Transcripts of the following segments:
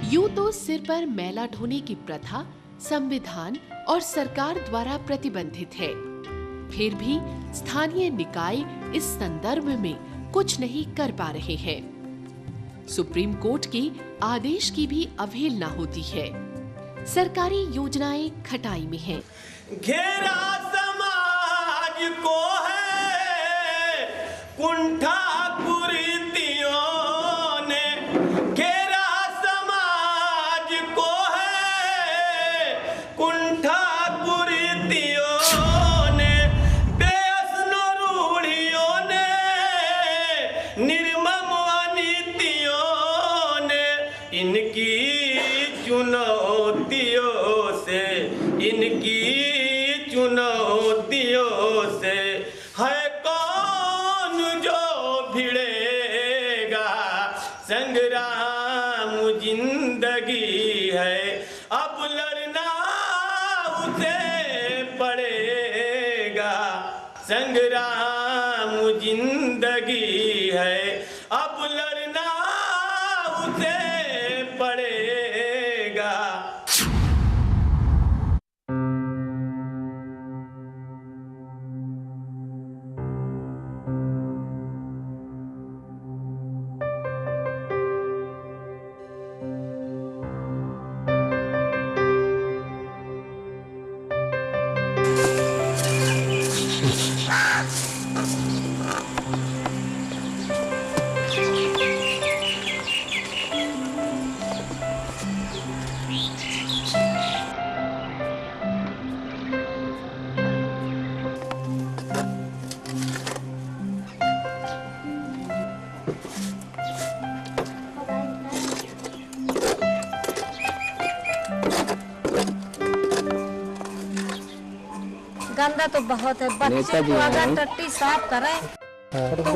यूं तो सिर पर मैला ढोने की प्रथा संविधान और सरकार द्वारा प्रतिबंधित है, फिर भी स्थानीय निकाय इस संदर्भ में कुछ नहीं कर पा रहे हैं। सुप्रीम कोर्ट के आदेश की भी अवहेलना होती है। सरकारी योजनाएं खटाई में हैं। घेरा समाज को है कुंठा कुरीतियों ने, घेरा समाज को है कुंठा कुरीतियों ने, बेअसनो रूढ़ियों ने, निर्मम अनीतियों ने, इनकी चुनौतियों से, इनकी चुनौतियों से है कौन जो भिड़ेगा। संग्राम जिंदगी है, अब लड़ना उसे पड़ेगा। संग्राम जिंदगी है, अब लड़ना उसे पड़ेगा। गंदा तो बहुत है। बच्चे को अगर टट्टी साफ करें तो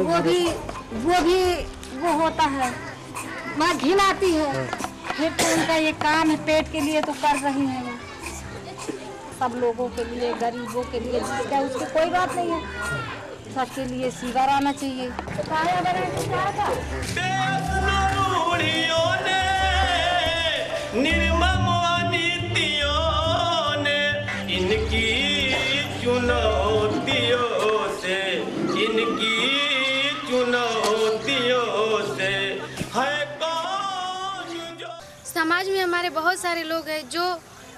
वो होता है, वहाँ घिन आती है। फिर तो उनका ये काम है, पेट के लिए तो कर रही है वो, सब लोगों के लिए, गरीबों के लिए, जिसका उसकी कोई बात नहीं है, सबके लिए सीवर आना चाहिए। निर्मम अनीतियों ने, इनकी चुनौतियों से, इनकी चुनौतियों से है कौन जो। समाज में हमारे बहुत सारे लोग हैं जो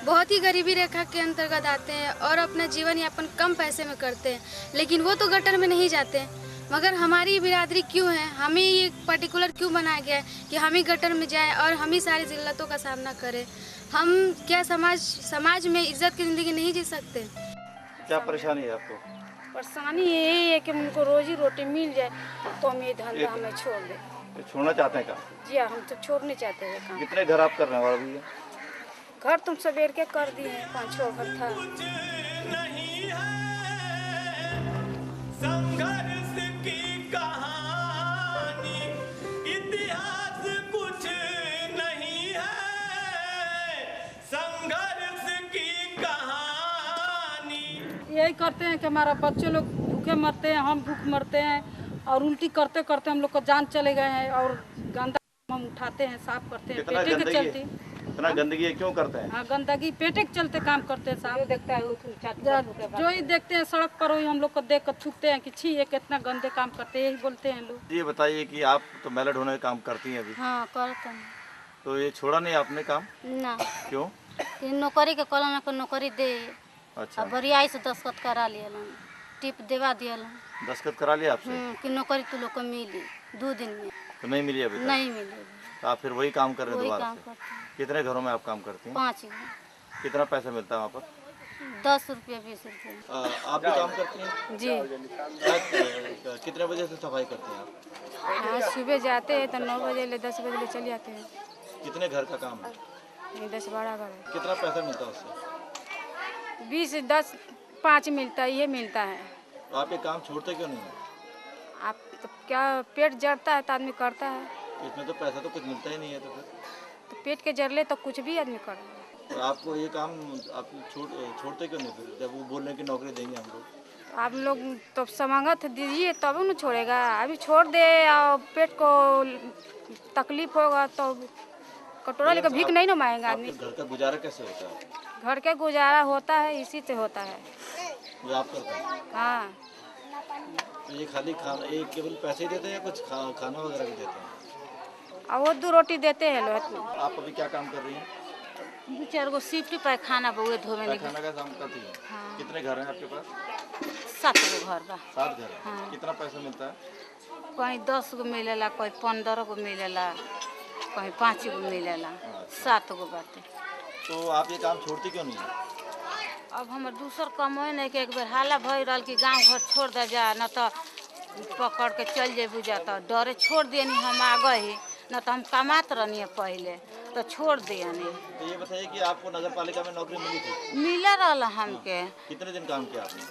बहुत ही गरीबी रेखा के अंतर्गत आते हैं और अपना जीवन यापन कम पैसे में करते हैं, लेकिन वो तो गटर में नहीं जाते हैं। मगर हमारी बिरादरी क्यों है, हमें ये पर्टिकुलर क्यों बनाया गया है कि हम ही गटर में जाएं और हम ही सारी जिल्लतों का सामना करें? हम क्या समाज में इज्जत की ज़िंदगी नहीं जी सकते? क्या परेशानी है आपको? परेशानी यही है कि उनको रोजी रोटी मिल जाए तो हम ये धंधा हमें छोड़ दें। छोड़ना चाहते हैं क्या? जी हाँ, हम तो छोड़ने चाहते हैं काम। कितने घर आप कर रहे हैं और अभी? घर तुम सवेर के कर दिए हैं, 5-6 घर था। संघर्ष की कहानी, इतिहास कुछ नहीं है, संघर्ष की कहानी। यही करते हैं कि हमारा बच्चे लोग भूखे मरते हैं, हम भूख मरते हैं, और उल्टी करते करते हम लोग को जान चले गए हैं। और गंदा हम उठाते हैं, साफ करते हैं, पेटे के चलते। इतना गंदगी है क्यों करते हैं? हाँ, गंदगी पेटे के चलते काम करते हैं साहब। जो ही देखते हैं सड़क पर, वही हम लोग को देख कर थूकते हैं कि छी ये कितना गंदे काम करते हैं, यही बोलते हैं लोग। ये बताइए कि आप तो मैला ढोने का काम करती हैं अभी? हाँ, करते हैं। तो ये छोड़ा नहीं आपने काम? ना। क्यों? नौकरी के कॉलम में नौकरी दे, अच्छा, बरियाई से दस्तखत करा लिया, टिप देवा दिया। दस्तखत करा लिया आपसे? कि नौकरी तो लोग को मिली 2 दिन में तो नहीं मिली अभी तक? नहीं मिली। तो आप फिर वही काम कर रहे हैं वही दोबारा काम से? करते हैं। कितने घरों में आप काम करती हैं? 5 कितना पैसा मिलता है वहाँ पर? 10 रुपया 20 रुपया। आप भी काम करती हैं? जी कितने बजे से सफाई करती हैं आप? हाँ, सुबह जाते हैं तो 9 बजे ले 10 बजे ले चले जाते हैं। कितने घर का काम है? 10-12 घर है। कितना पैसा मिलता है उससे? 20-10 5 मिलता है, ये मिलता है। तो आप ये काम छोड़ते क्यों नहीं है? आप तो क्या पेट जड़ता है तो आदमी करता है। इसमें तो पैसा तो कुछ मिलता ही नहीं है तो फिर तो पेट के जरले तो कुछ भी आदमी कर रहा है। तो आपको ये काम आप छोड़ते क्यों नहीं फिर, जब वो बोल रहे हैं कि नौकरी देंगे हम लोग? आप लोग तो समांगत दीजिए तब न छोड़ेगा। अभी छोड़ दे और पेट को तकलीफ होगा तो कटोरा लेकर भीख नहीं न मांगेगा आदमी। आपके घर का गुजारा कैसे होता है? घर के गुजारा होता है इसी से होता है। ये आप करते हैं? हाँ, तो ये खाली खाना, ये केवल पैसे ही देते हैं या कुछ खाना वगैरह भी देते हैं? और वो 2 रोटी देते हैं लोग। आप अभी क्या काम कर रही हैं? 2-4 गो सिफ्ट पैखाना बउए धोवे नहीं। खाना का काम करती हैं? हाँ। कितने घर हैं आपके पास? 7 गो घर बा। 7 घर हैं। हाँ। कितना पैसा मिलता है? कहीं 10 गो मिलेला, कोई 15 गो मिलेला, कहीं 5 गो मिलेला, 7 गो बाटे। तो आप ये काम छोड़ती क्यों नहीं है? अब हमर दूसर कमाए नहीं कि एक बेर हाला भई रहल कि गांव घर छोड़ दे जा, न तो पकड़ के चल जेबू जा, तो डरे छोड़ दिए नहीं। हम आ गए न तो हम कमात रहनी पहले तो छोड़ दिया नहीं। तो ये बताइए कि आपको नगर पालिका में नौकरी मिली थी? मिला रहा हमके। कितने दिन काम किया आपने?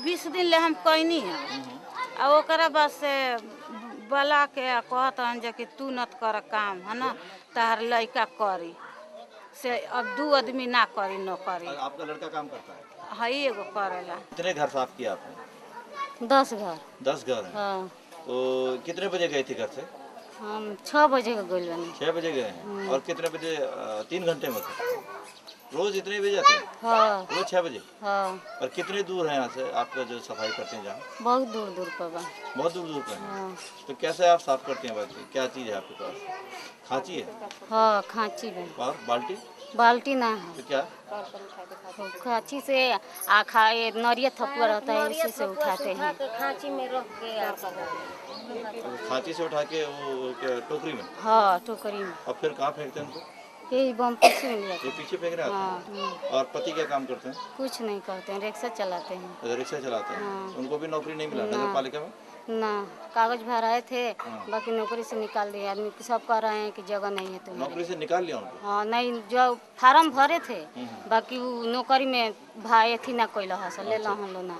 20 दिन ले हम कैनी है और ओकरा बाद से बला के कहत हन जे कि तू नत कर काम है ना, तार लड़का करी से अब 2 आदमी ना करी नौकरी। आपका लड़का काम करता है? हाँ, एगो करेला। कितने घर साफ किया आपने? 10 घर। 10 घर हैं। हाँ, तो कितने बजे गए थे घर से? हम 6 बजे के गइल बानी। 6 बजे गए हैं। और कितने बजे? 3 घंटे में थे। रोज इतने बजे जाते हैं? हाँ रोज 6 बजे? हाँ, और कितने दूर है यहाँ से आपका जो सफाई करते हैं जहाँ? बहुत दूर दूर पर बा। बहुत दूर दूर पे है। हाँ तो कैसे आप साफ करते हैं बाकी? क्या चीज़ है आपके पास? खांची है हाँ, खांची में और बाल्टी? बाल्टी ना है, तो क्या? खांची से आखा ये नरिया थपुआ रहता है उसी से उठाते हैं। खांची में रख के तो खांची से उठा के वो क्या टोकरी में? हाँ, टोकरी में। और फिर कहाँ फेंकते हैं उनको? यही बम पीछे में लिया। ये पीछे फेंक रहे हाँ, आते हैं। और पति क्या काम करते हैं? कुछ नहीं करते हैं, रिक्शा चलाते हैं। अच्छा, रिक्शा चलाते हैं। हाँ। उनको भी नौकरी नहीं मिला ना। नगर पालिका में? ना, कागज भराए थे, हाँ। बाकी नौकरी से निकाल दिए। आदमी सब कह रहे हैं कि जगह नहीं है नौकरी तुम्हारी। से निकाल लिया उनको? हाँ, नहीं, जो फार्म भरे थे बाकी वो नौकरी में भाई थी ना कोई लहा ले ला हम लोग ना।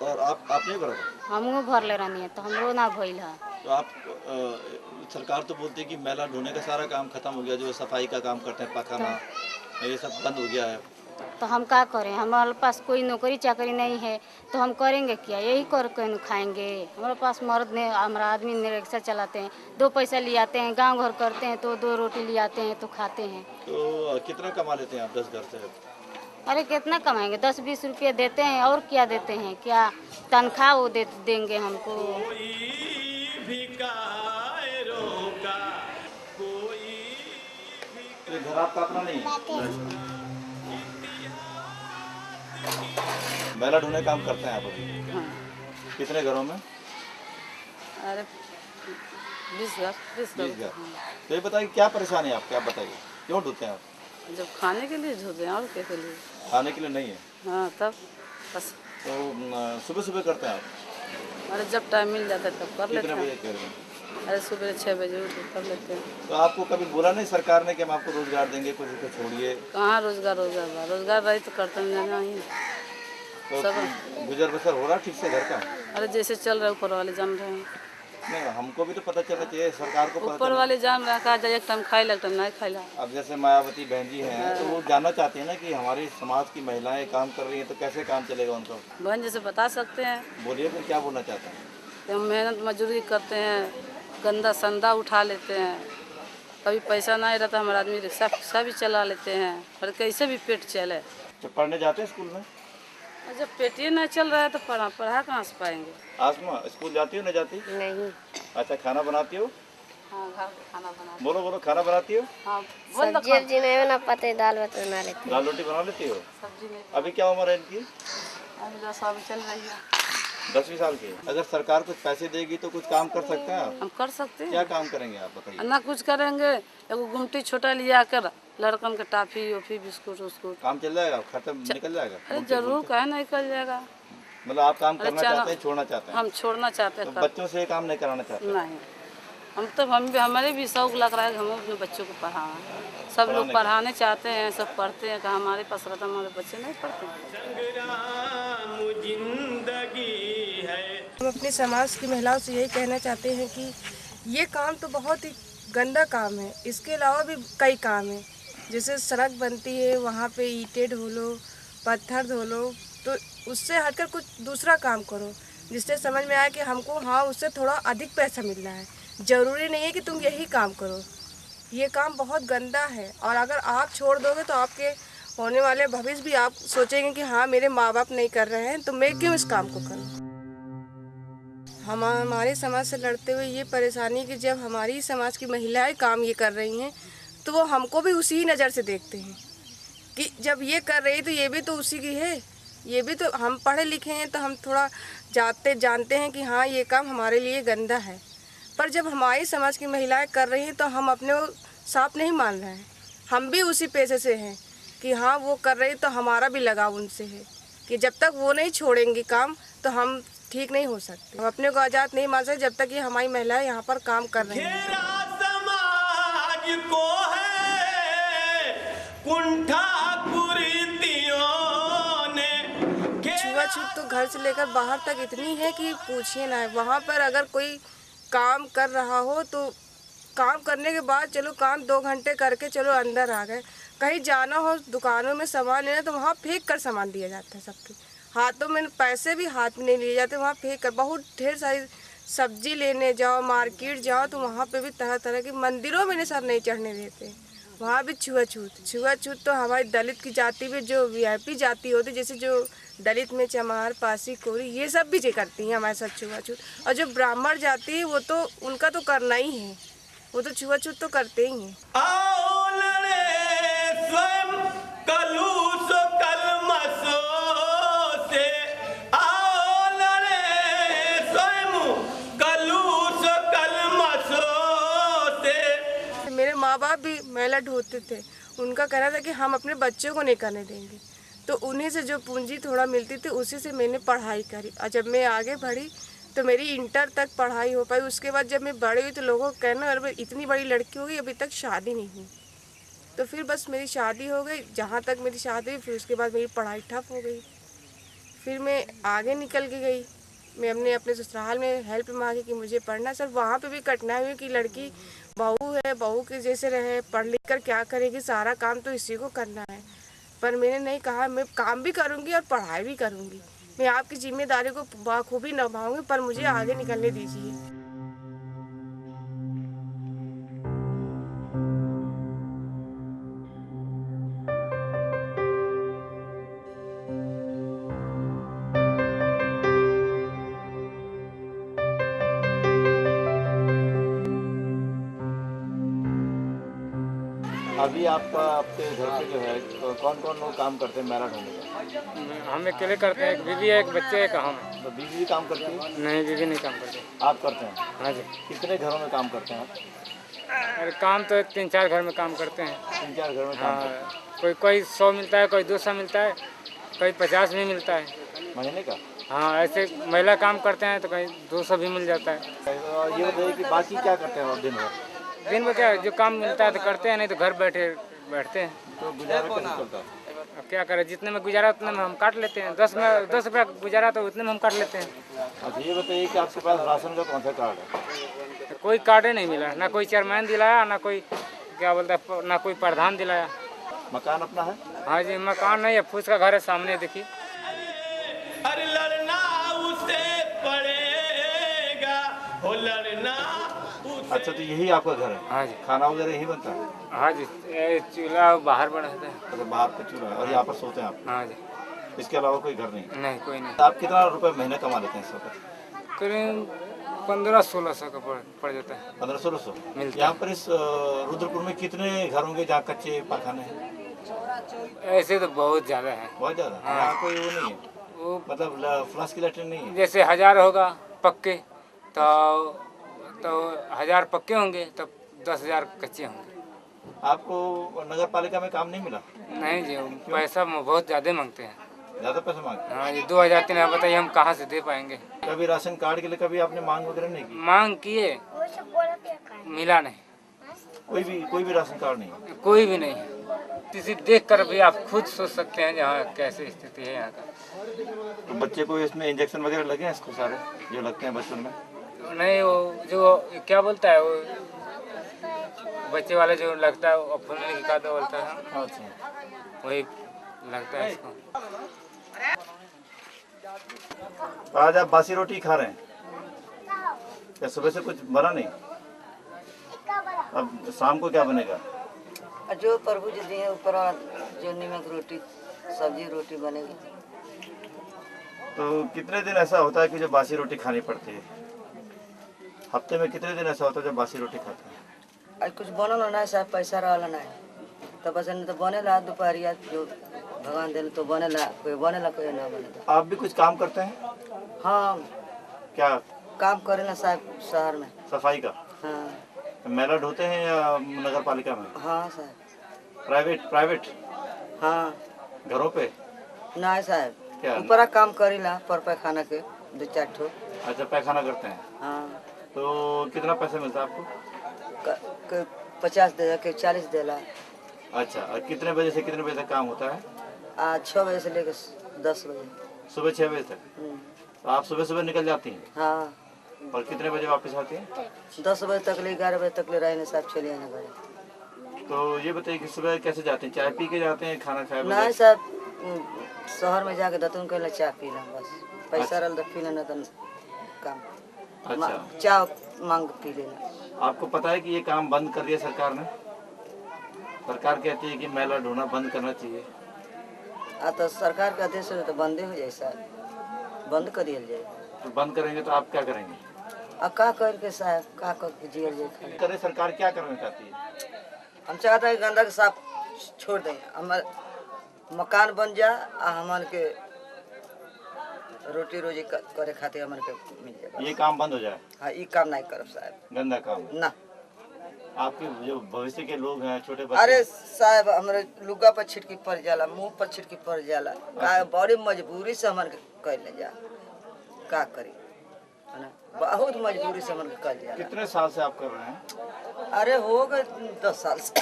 और आप नहीं भरा था? हमू भर ले रहनी है तो हमरो ना भइल है। तो आप सरकार तो बोलती है कि मैला ढोने का सारा काम खत्म हो गया, जो सफाई का काम करते हैं पखाना ये सब बंद हो गया है। तो हम क्या करें, हमारे पास कोई नौकरी चाकरी नहीं है तो हम करेंगे क्या? यही कर के खाएंगे। हमारे पास मर्द ने हमारा आदमी ने रिक्शा चलाते हैं, 2 पैसा ले आते हैं, गांव घर करते हैं तो 2 रोटी ले आते हैं तो खाते हैं। तो कितना कमा लेते हैं आप 10 घर से? अरे कितना कमाएंगे, 10-20 रुपये देते हैं और क्या देते हैं, क्या तनख्वाह वो देंगे हमको। तो घर आपका अपना नहीं है? मैला ढोने काम करते हैं आप अभी? हाँ। कितने घरों में? अरे 20 घर। 20 घर। तो ये बताइए क्या परेशानी है आपकी, आप बताइए क्यों ढोते हैं आप? जब खाने के लिए धोते हैं और क्या के लिए? खाने के लिए नहीं है? हाँ, तब बस। तो सुबह सुबह करते हैं आप? अरे जब टाइम मिल जाता है तब कर लेते कितने हैं। बजे कर रहे हैं? अरे सुबह 6 बजे उठ के कर लेते हैं। तो आपको कभी बोला नहीं सरकार ने कि हम आपको रोजगार देंगे, कुछ को छोड़िए? कहाँ रोजगार बा, रोजगार रही तो करते नहीं। तो सब गुजर बसर हो रहा ठीक से घर का? अरे जैसे चल रहा है ऊपर वाले जान रहे हैं। नहीं, हमको भी तो पता चलना चाहिए, सरकार को पता ऊपर चलना। वाले जान रहा कहा जाए एक टाइम खाई एक टाइम नहीं खाई। अब जैसे मायावती बहन जी हैं तो वो जानना चाहते हैं ना कि हमारी समाज की महिलाएं काम कर रही हैं तो कैसे काम चलेगा उनका? बहन जैसे बता सकते हैं बोलिए फिर क्या बोलना चाहते हैं? कि हम मेहनत मजदूरी करते हैं, गंदा संदा उठा लेते हैं, कभी पैसा नहीं रहता हमारा आदमी रिक्शा भी चला लेते हैं, पर कैसे भी पेट चले। जब पढ़ने जाते हैं स्कूल में? और जब पेट ही नहीं चल रहा है तो पढ़ा कहाँ से पाएंगे? आसमा स्कूल जाती हो? नहीं जाती? नहीं। अच्छा, खाना बनाती हो? हाँ, घर पे खाना बना। बोलो खाना बनाती हो? हाँ, सब्जी नहीं बना पाते, दाल भात बना लेते। दाल रोटी बना लेती हो? सब्जी नहीं। अभी क्या उम्र है इनकी? अभी 10 साल चल रही है। 10वीं साल के। अगर सरकार कुछ पैसे देगी तो कुछ काम कर सकते हैं आप? हम कर सकते हैं। क्या काम करेंगे आप बताइए? ना कुछ करेंगे, एगो गुमटी छोटा लिया कर लड़कन के टाफी ओफी बिस्कुट उस्कुट काम चल जाएगा, खर्चा निकल जाएगा? अरे जरूर कहे नहीं निकल जाएगा। मतलब आप काम करना चलो, चाहते हैं, छोड़ना चाहते हैं? हम छोड़ना चाहते तो हैं। बच्चों से काम नहीं कराना चाहते? नहीं, हमारे भी शौक लग रहा है कि हम अपने बच्चों को पढ़ाएं। सब लोग पढ़ाने चाहते हैं, सब पढ़ते हैं कि हमारे पास रहता हमारे बच्चे नहीं पढ़ते। हम अपने समाज की महिलाओं से यही कहना चाहते हैं कि ये काम तो बहुत ही गंदा काम है। इसके अलावा भी कई काम हैं, जैसे सड़क बनती है वहाँ पे ईंटें धो लो, पत्थर धो लो, तो उससे हटकर कुछ दूसरा काम करो जिससे समझ में आए कि हमको हाँ उससे थोड़ा अधिक पैसा मिल रहा है। ज़रूरी नहीं है कि तुम यही काम करो, ये काम बहुत गंदा है और अगर आप छोड़ दोगे तो आपके होने वाले भविष्य भी आप सोचेंगे कि हाँ मेरे माँ बाप नहीं कर रहे हैं तो मैं क्यों इस काम को करूँ। हमारे समाज से लड़ते हुए ये परेशानी कि जब हमारी समाज की महिलाएं काम ये कर रही हैं तो वो हमको भी उसी नज़र से देखते हैं कि जब ये कर रही तो ये भी तो उसी की है, ये भी तो हम पढ़े लिखे हैं तो हम थोड़ा जानते हैं कि हाँ ये काम हमारे लिए गंदा है। पर जब हमारी समाज की महिलाएं कर रही हैं तो हम अपने को साफ नहीं मान रहे हैं, हम भी उसी पेशे से हैं कि हाँ वो कर रही तो हमारा भी लगाव उनसे है कि जब तक वो नहीं छोड़ेंगी काम तो हम ठीक नहीं हो सकते। हम अपने को आज़ाद नहीं मान सकते जब तक ये हमारी महिलाएं यहाँ पर काम कर रही हैं। समाज को है कुंठा कुरीतियों ने। छुआछूत तो घर से लेकर बाहर तक इतनी है कि पूछिए ना। वहाँ पर अगर कोई काम कर रहा हो तो काम करने के बाद चलो काम 2 घंटे करके चलो अंदर आ गए, कहीं जाना हो दुकानों में सामान लेना तो वहाँ फेंक कर सामान दिया जाता है, सबके हाथों में पैसे भी हाथ में नहीं लिए जाते, वहाँ फेंक कर। बहुत ढेर सारी सब्जी लेने जाओ, मार्केट जाओ तो वहाँ पे भी तरह तरह की, मंदिरों में सर नहीं चढ़ने देते, वहाँ भी छुआछूत तो हमारी दलित की जाति भी जो VIP जाति होती जैसे जो दलित में चमार, पासी, कोरी ये सब भी करती हैं हमारे साथ छुआछूत। और जो ब्राह्मण जाति है वो तो उनका तो करना ही है, वो तो छुआछूत तो करते ही हैं। आओ लड़े स्वयं कलुष कलमशों से, आओ लड़े स्वयं कलुष कलमशों से। मेरे माँ बाप भी मैला ढोते थे, उनका कहना था कि हम अपने बच्चों को नहीं करने देंगे, तो उन्हीं से जो पूंजी थोड़ा मिलती थी उसी से मैंने पढ़ाई करी। और जब मैं आगे बढ़ी तो मेरी इंटर तक पढ़ाई हो पाई। उसके बाद जब मैं बड़ी हुई तो लोगों को कहना अरे इतनी बड़ी लड़की हो गई अभी तक शादी नहीं हुई, तो फिर बस मेरी शादी हो गई। जहाँ तक मेरी शादी हुई फिर उसके बाद मेरी पढ़ाई ठप हो गई। फिर मैं आगे निकल के गई, मैं अपने ससुराल में हेल्प मांगी कि मुझे पढ़ना। सर वहाँ पे भी कठिनाई हुई कि लड़की बहू है, बहू के जैसे रहे, पढ़ लिख कर क्या करेगी, सारा काम तो इसी को करना है। पर मैंने नहीं कहा, मैं काम भी करूँगी और पढ़ाई भी करूँगी, मैं आपकी जिम्मेदारी को बखूबी निभाऊंगी, पर मुझे आगे निकलने दीजिए। अभी आपका आपके घर पे जो है कौन कौन लोग काम करते हैं मैला ढोने का? हम अकेले करते हैं, एक बीवी है, एक बच्चे, एक हम। तो बीवी भी काम करती है? नहीं, बीवी नहीं काम करती। आप करते हैं? हाँ जी। कितने घरों में काम करते हैं आप? अरे काम तो 3-4 घर में काम करते हैं। 3-4 घर में काम करते हैं। कोई 100 मिलता है, कोई 200 मिलता है, कोई 50 भी मिलता है महीने का। हाँ, ऐसे महिला काम करते हैं तो कहीं 200 भी मिल जाता है। और ये बताइए कि बाकी क्या करते हैं आप दिन भर? दिन में क्या जो काम मिलता है तो करते हैं, नहीं तो घर बैठते हैं। तो गुजारा कैसे चलता है? अब क्या करें, जितने में गुजारा उतने में हम काट लेते हैं। 10 रुपया गुजारा तो उतने में हम काट लेते हैं। अच्छा ये बताइए कि आपके पास राशन का कौन सा कार्ड है? तो कोई कार्ड ही नहीं मिला, ना कोई चेयरमैन दिलाया, ना कोई क्या बोलता है, ना कोई प्रधान दिलाया। मकान अपना है? हाँ जी, मकान नहीं है, फूस का घर है सामने, देखिए। अरे लड़ना उसे पड़ेगा, हो लड़ना। अच्छा तो यही आपका घर है? हाँ जी। खाना वगैरह यही बनता है? हाँ जी, चूल्हा बाहर बनाते हैं। अच्छा बाहर पे चूल्हा है और यहाँ पर सोते हैं आप? हाँ जी। इसके अलावा कोई घर नहीं? नहीं, कोई नहीं। आप कितना रुपए महीने कमा लेते हैं इस वक्त? करीब 1500-1600 का पड़ जाता है। 1500-1600 मिलता है। यहाँ पर इस रुद्रपुर में कितने घर होंगे जहाँ कच्चे पाखाने हैं? ऐसे तो बहुत ज़्यादा है। बहुत ज़्यादा? हाँ। यहाँ कोई वो नहीं है? वो मतलब फ्लश की लेटरिन नहीं है? जैसे 1000 होगा पक्के तो 1000 पक्के होंगे तब 10,000 कच्चे होंगे। आपको नगर पालिका में काम नहीं मिला? नहीं जी, पैसा बहुत ज़्यादा मांगते हैं। ज़्यादा पैसा मांगते हैं? हाँ, ये 2000-3000 बताइए हम कहाँ से दे पाएंगे। कभी राशन कार्ड के लिए कभी आपने मांग वगैरह नहीं की? मांग किए, मिला नहीं। कोई भी राशन कार्ड नहीं? कोई भी नहीं। किसी देख कर भी आप खुद सोच सकते हैं जहाँ कैसे स्थिति है यहाँ का। तो बच्चे को इसमें इंजेक्शन वगैरह लगे हैं इसको सारे जो लगते हैं बच्चों में? नहीं, वो जो क्या बोलता है वो बच्चे वाले जो लगता है वो फूलने की खाद बोलता है, वही लगता है इसको। आज आप बासी रोटी खा रहे हैं क्या? सुबह से कुछ बना नहीं? अब शाम को क्या बनेगा? जो प्रभु जी दिए ऊपर जो नीमक रोटी सब्जी रोटी बनेगी। तो कितने दिन ऐसा होता है कि जो बासी रोटी खानी पड़ती है? हफ्ते में कितने दिन ऐसा होता है जब बासी रोटी खाते हैं? आज कुछ बनल ना साहब, पैसा रहला ना तो बस नहीं तो बनेला दोपहरिया जो भगवान देने तो बनेला, कोई बनेला कोई ना बनेला। आप भी कुछ काम करते हैं? हाँ। क्या काम करेला साहब शहर में? सफाई का? हाँ। मेला ढोते हैं या नगर पालिका में? हाँ साहब। प्राइवेट? हाँ। घरों पे? नहीं साहब, क्या ऊपर काम करेला पर पैखाना के 2-4 ठो। अच्छा, पैखाना करते हैं? हाँ। तो कितना पैसा मिलता है आपको? 50 देला के 40 देला। अच्छा, और कितने बजे से कितने बजे तक काम होता है? आज 6 बजे से लेकर 10 बजे। सुबह 6 बजे तक? तो आप सुबह निकल जाती हैं? हाँ। और कितने बजे वापस आती हैं? 10 बजे तक ले 11 बजे तक ले रहने साहब चले आने घर। तो ये बताइए कि सुबह कैसे जाते हैं? चाय पी के जाते हैं, खाना खाए? नहीं साहब, शहर में जाके दतुन के चाय पी लें बस। पैसा रहा तो पी लेना तो काम। अच्छा, चाय मांग पी लेना। आपको पता है कि ये काम बंद कर दिया सरकार ने? सरकार कहती है कि मेला ढोना बंद करना चाहिए। तो सरकार का आदेश हो तो बंदे हो जाए साहब, बंद कर दिया जाए। तो बंद करेंगे तो आप क्या करेंगे? का करके साहब का कर जियल जाए। करे सरकार क्या करना चाहती है? हम चाहते हैं गंदा के साफ छोड़ दें, हमारे मकान बन जा, हमारे के रोटी रोजी करे खाते हमारे के मिल जाए। ये काम बंद हो जाए? हाँ, ये काम नहीं करब साहब। गंदा काम ना। आपके जो भविष्य के लोग हैं, छोटे बच्चे? अरे साहब, हमारे लुगा पर छिटकी पड़ जाला, मुंह पर छिटकी पड़ जाला। का बड़ी मजबूरी से हमारे कर ले जा, का करी, है ना? बहुत मजबूरी से हमारे कर जा। कितने साल से आप कर रहे हैं? अरे हो गए 10 साल से।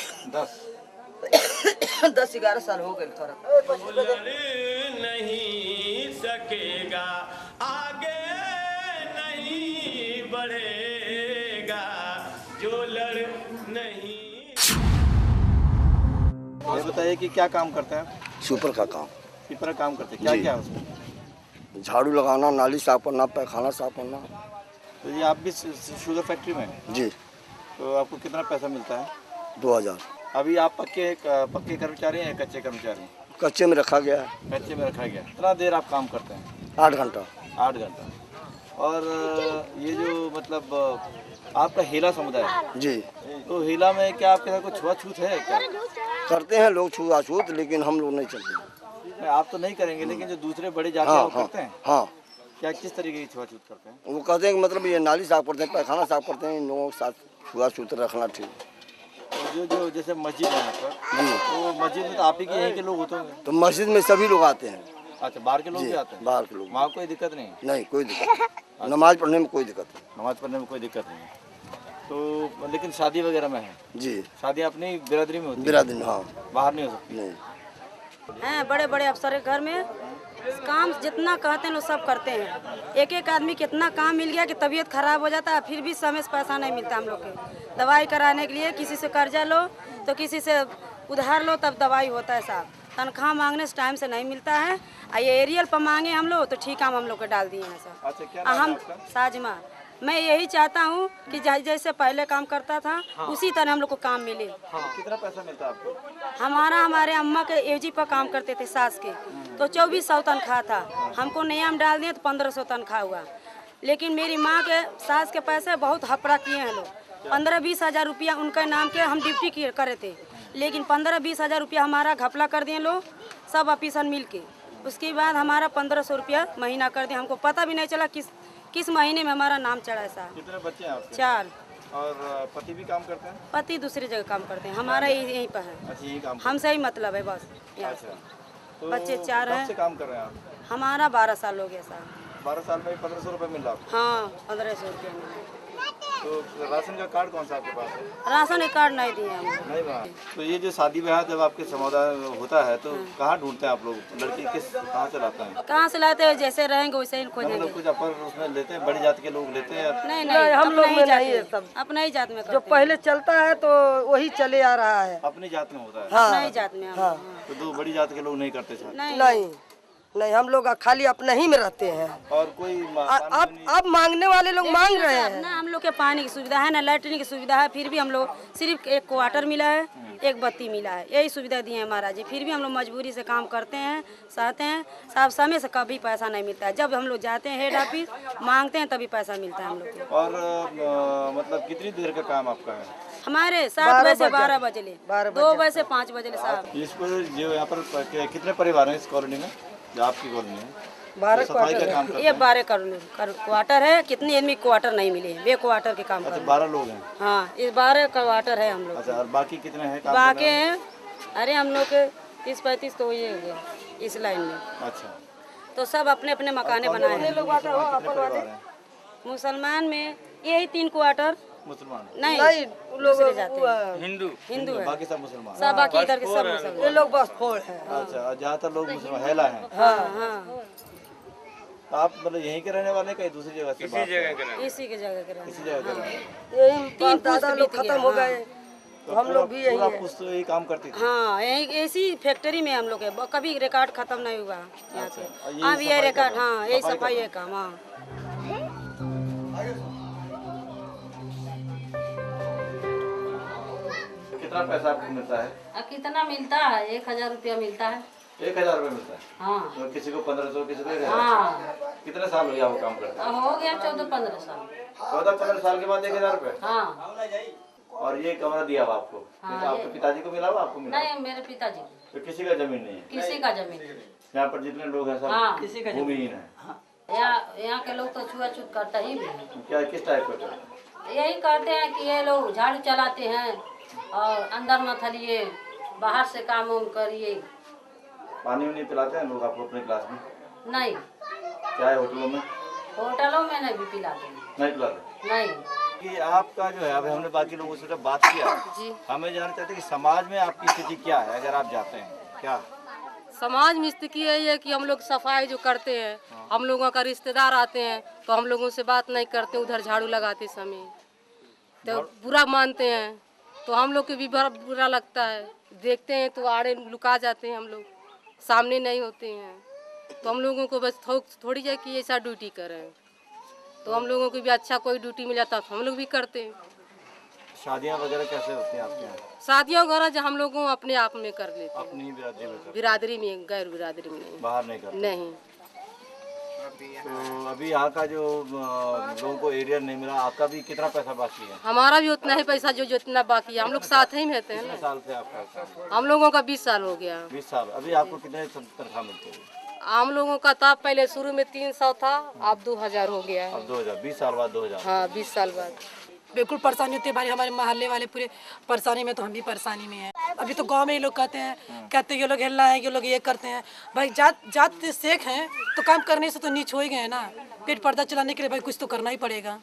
10-11 साल हो गए। थोड़ा नहीं सकेगा, आगे नहीं बढ़ेगा, जो लड़ नहीं। ये बताइए कि क्या काम करते हैं? सुपर का काम। सुपर काम करते हैं, क्या क्या है उसमें? झाड़ू लगाना, नाली साफ करना, पैखाना साफ करना। तो ये आप भी शुगर फैक्ट्री में हैं? जी। तो आपको कितना पैसा मिलता है? 2000। अभी आप पक्के कर्मचारी हैं या कच्चे कर्मचारी हैं? कच्चे में रखा गया है। कच्चे में रखा गया। कितना देर आप काम करते हैं? 8 घंटा। 8 घंटा। और ये जो मतलब आपका हेला समुदाय है? जी। तो हेला में क्या आपके साथ कुछ छुआछूत है क्या? करते हैं लोग छुआछूत, लेकिन हम लोग नहीं चलते। आप तो नहीं करेंगे, लेकिन जो दूसरे बड़े जाति हैं वो करते हैं? हाँ। क्या किस तरीके की छुआछूत करते हैं? वो कहते हैं कि मतलब ये नाली साफ करते हैं, पैखाना साफ करते हैं, इन लोगों के साथ छुआछूत रखना ठीक है। जो जैसे मस्जिद है यहाँ पर, तो मस्जिद में तो आप ही के यहीं के लोग होते होंगे? तो मस्जिद में सभी लोग आते हैं। अच्छा, बाहर के लोग भी आते हैं? बाहर के लोग। वहाँ कोई दिक्कत नहीं? नहीं, कोई दिक्कत। नमाज पढ़ने में कोई दिक्कत नहीं। नमाज पढ़ने में कोई दिक्कत नहीं। तो लेकिन शादी वगैरह में है? जी। शादी अपनी बिरादरी में होती है? बिरादरी में, हाँ। बाहर नहीं हो सकती? नहीं। हैं बड़े बड़े अफसर के घर में काम जितना कहते हैं लोग सब करते हैं। एक एक आदमी कितना काम मिल गया कि तबीयत खराब हो जाता है, फिर भी समय से पैसा नहीं मिलता हम लोग के दवाई कराने के लिए। किसी से कर्जा लो तो किसी से उधार लो तब दवाई होता है साहब। तनख्वाह मांगने से टाइम से नहीं मिलता है। ये एरियल पर मांगे हम लोग तो ठीक काम हम लोग को डाल दिए हैं सर। अच्छा, क्या नाम है हम आपका? साजमा। मैं यही चाहता हूँ कि जैसे पहले काम करता था उसी तरह हम लोग को काम मिले। कितना पैसा मिलता है आपको? हमारे अम्मा के एजी पर काम करते थे सास के, तो 2400 तनख्वाह था। हमको नियम डाल दिए तो 1500 तनख्वाह हुआ। लेकिन मेरी माँ के सास के पैसे बहुत हपड़ा किए हैं लोग। 15-20 हज़ार रुपया उनके नाम के हम ड्यूटी करे थे, लेकिन 15-20 हज़ार रुपया हमारा घपला कर दिए लोग सब ऑफिसर मिल के। उसके बाद हमारा 1500 रुपया महीना कर दिया। हमको पता भी नहीं चला किस महीने में हमारा नाम चढ़ा है साहब। कितने बच्चे हैं आपके? 4। और पति भी काम करते हैं? पति दूसरी जगह काम करते हैं, हमारा यहीं पर है। अच्छा, यही काम हमसे ही मतलब है बस। अच्छा, तो बच्चे 4 हैं। कब से काम कर रहे हैं आप? हमारा 12 साल हो गया साहब। 12 साल में 1500 रुपये मिल रहा है? हाँ, 1500 रुपये मिला। तो राशन का कार्ड कौन सा आपके पास है? राशन कार्ड नहीं दिए हम। नहीं बना। तो ये जो शादी ब्याह जब आपके समुदाय होता है तो कहाँ ढूंढते हैं आप लोग? लड़की कहाँ से लाते हैं? कहाँ से लाते हैं? जैसे रहेंगे वैसे ही खोजेंगे। मतलब कुछ अपर उसमें लेते हैं, बड़ी जात के लोग लेते हैं? नहीं, हम लोग में नहीं है सब, अपना ही जात में जो पहले चलता है तो वही चले आ रहा है। अपनी जात में होता है? हाँ, अपना ही जात में। हाँ। तो दो बड़ी जात के लोग नहीं करते नहीं, हम लोग खाली अपने ही में रहते हैं। और कोई अब मांगने वाले लोग मांग रहे हैं ना। हम लोग के पानी की सुविधा है ना, लैट्रिन की सुविधा है, फिर भी हम लोग सिर्फ एक क्वार्टर मिला है, एक बत्ती मिला है, यही सुविधा दिए हैं महाराज जी। फिर भी हम लोग मजबूरी से काम करते हैं, सहते हैं साहब। समय से कभी पैसा नहीं मिलता है। जब हम लोग जाते हैं हेड ऑफिस मांगते हैं तभी पैसा मिलता है हम लोग को। और मतलब कितनी देर का काम आपका है? हमारे 7 बजे से 12 बजे, 2 बजे से 5 बजे साहब। इस पर जो यहाँ पर कितने परिवार हैं इस कॉलोनी में? जो आपकी कॉलोनी है 12 सफाई का काम करते हैं? ये 12 क्वार्टर है। कितनी आदमी क्वार्टर नहीं मिले, वे क्वार्टर के काम करते हैं। 12 लोग हैं? हाँ, ये 12 क्वार्टर है हम लोग। अच्छा, और बाकी कितने हैं काम बाकी हैं? अरे हम लोग के 30-35 तो ये हो गया इस लाइन में। अच्छा, तो सब अपने अपने मकाने बनाए हैं। मुसलमान में यही 3 क्वार्टर। मुसलमान नहीं, लोग जाते हैं हिंदू है। बाकी सब मुसलमान? सब बाकी इधर के सब मुसलमान। ये लोग बस फोड़ है। अच्छा, ज्यादातर लोग मुसलमान हेला हैं? हाँ। तो आप मतलब यहीं के रहने वाले कहीं दूसरी जगह से? इसी के जगह के इसी जगह के रहने? यही 3 दादा लोग खत्म हो गए, तो हम लोग भी यही है। तो यही काम करती थी? हाँ, ऐसी फैक्ट्री में हम लोग है। कभी रिकॉर्ड खत्म नहीं हुआ यहाँ पे। अब ये रिकॉर्ड, हाँ, यही सफाई है काम। हाँ, कितना पैसा आपको मिलता है? कितना मिलता है? 1000 रुपया मिलता है। 1000 रुपये मिलता है? हाँ। तो किसी को 1500, किसी को 1000? हाँ। कितने साल हो गया वो काम करते हैं? हो गया 14-15 साल। 14-15 साल के बाद 1000 रुपये? हाँ। और ये कमरा दिया हुआ आपको? हाँ, तो आपके पिताजी को मिला हुआ, आपको मिला? नहीं, मेरे पिताजी। तो किसी का जमीन नहीं है? किसी का जमीन। यहाँ पर जितने लोग हैं सब हाँ, भूमिहीन है? यहाँ के लोग तो छुआछूत करता ही भी। क्या किस टाइप का करते हैं? यही करते हैं कि ये लोग झाड़ू चलाते हैं और अंदर मत हलिए, बाहर से काम वाम करिए। पानी नहीं पिलाते हैं लोग आपको अपने क्लास में? नहीं। क्या है होटलों में? होटलों में नहीं भी पिलाते। नहीं पिलाते? नहीं। कि आपका जो है, अभी हमने बाकी लोगों से जब बात किया जी, हमें जानना चाहते हैं कि समाज में आपकी स्थिति क्या है अगर आप जाते हैं? क्या समाज में स्थिति यही है कि हम लोग सफाई जो करते हैं, हम लोगों का रिश्तेदार आते हैं तो हम लोगों से बात नहीं करते, उधर झाड़ू लगाते समय तो बुरा मानते हैं, तो हम लोग को भी बड़ा बुरा लगता है। देखते हैं तो आड़े लुका जाते हैं, हम लोग सामने नहीं होते हैं। तो हम लोगों को बस थोड़ी जाए कि ऐसा ड्यूटी करें, तो हम लोगों को भी अच्छा कोई ड्यूटी मिला तो हम लोग भी करते हैं। शादियाँ वगैरह कैसे होती हैं आपके यहाँ? शादियों वगैरह जो हम लोगों अपने आप में कर लेते हैं, अपनी बिरादरी में करते हैं? बिरादरी में, गैर बिरादरी में नहीं, बाहर नहीं करते? नहीं। तो अभी यहाँ का जो लोगों को एरिया नहीं मिला, आपका भी कितना पैसा बाकी है? हमारा भी उतना ही पैसा जो जितना बाकी है, हम लोग साथ ही में रहते हैं ना। कितने साल से आपका काम है? हम लोगों का 20 साल हो गया। 20 साल। अभी आपको कितने तनख्वाह मिलती है? हम लोगों का था पहले शुरू में 300 था, अब 2000 हो गया है। अब 2000, 20 साल बाद 2000? हाँ, 20 साल बाद। बिल्कुल परेशानी होती है भाई, हमारे मोहल्ले वाले पूरे परेशानी में, तो हम भी परेशानी में हैं। अभी तो गांव में ये लोग कहते हैं ये लोग हिलना है, ये लोग ये करते हैं। भाई जात सेख हैं तो काम करने से तो नीच हो ही गए ना। पेट पर्दा चलाने के लिए भाई कुछ तो करना ही पड़ेगा।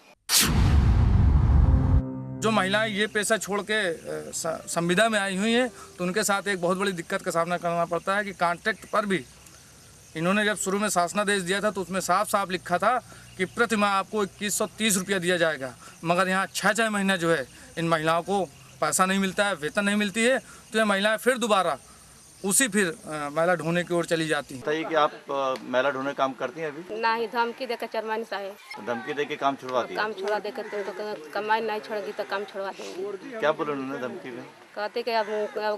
जो महिलाएं ये पेशा छोड़ के संविदा में आई हुई हैं तो उनके साथ एक बहुत बड़ी दिक्कत का सामना करना पड़ता है कि कॉन्ट्रैक्ट पर भी इन्होंने जब शुरू में शासनादेश दिया था तो उसमें साफ साफ लिखा था कि प्रति माह आपको 2130 रुपया दिया जाएगा, मगर यहाँ 6 महीना जो है इन महिलाओं को पैसा नहीं मिलता है, वेतन नहीं मिलती है। तो ये महिलाएं फिर दोबारा उसी महिला ढूंढने की ओर चली जाती हैं। बताइए कि आप महिला ढूंढने काम करती हैं अभी? नहीं, धमकी देकर चरमानी सा है। धमकी दे के काम छुड़वा दिया? काम छोड़ा देकर तो कमाई नहीं छोड़ेगी तो काम छोड़वा देंगे। क्या बोले उन्होंने धमकी में? कहते कि अब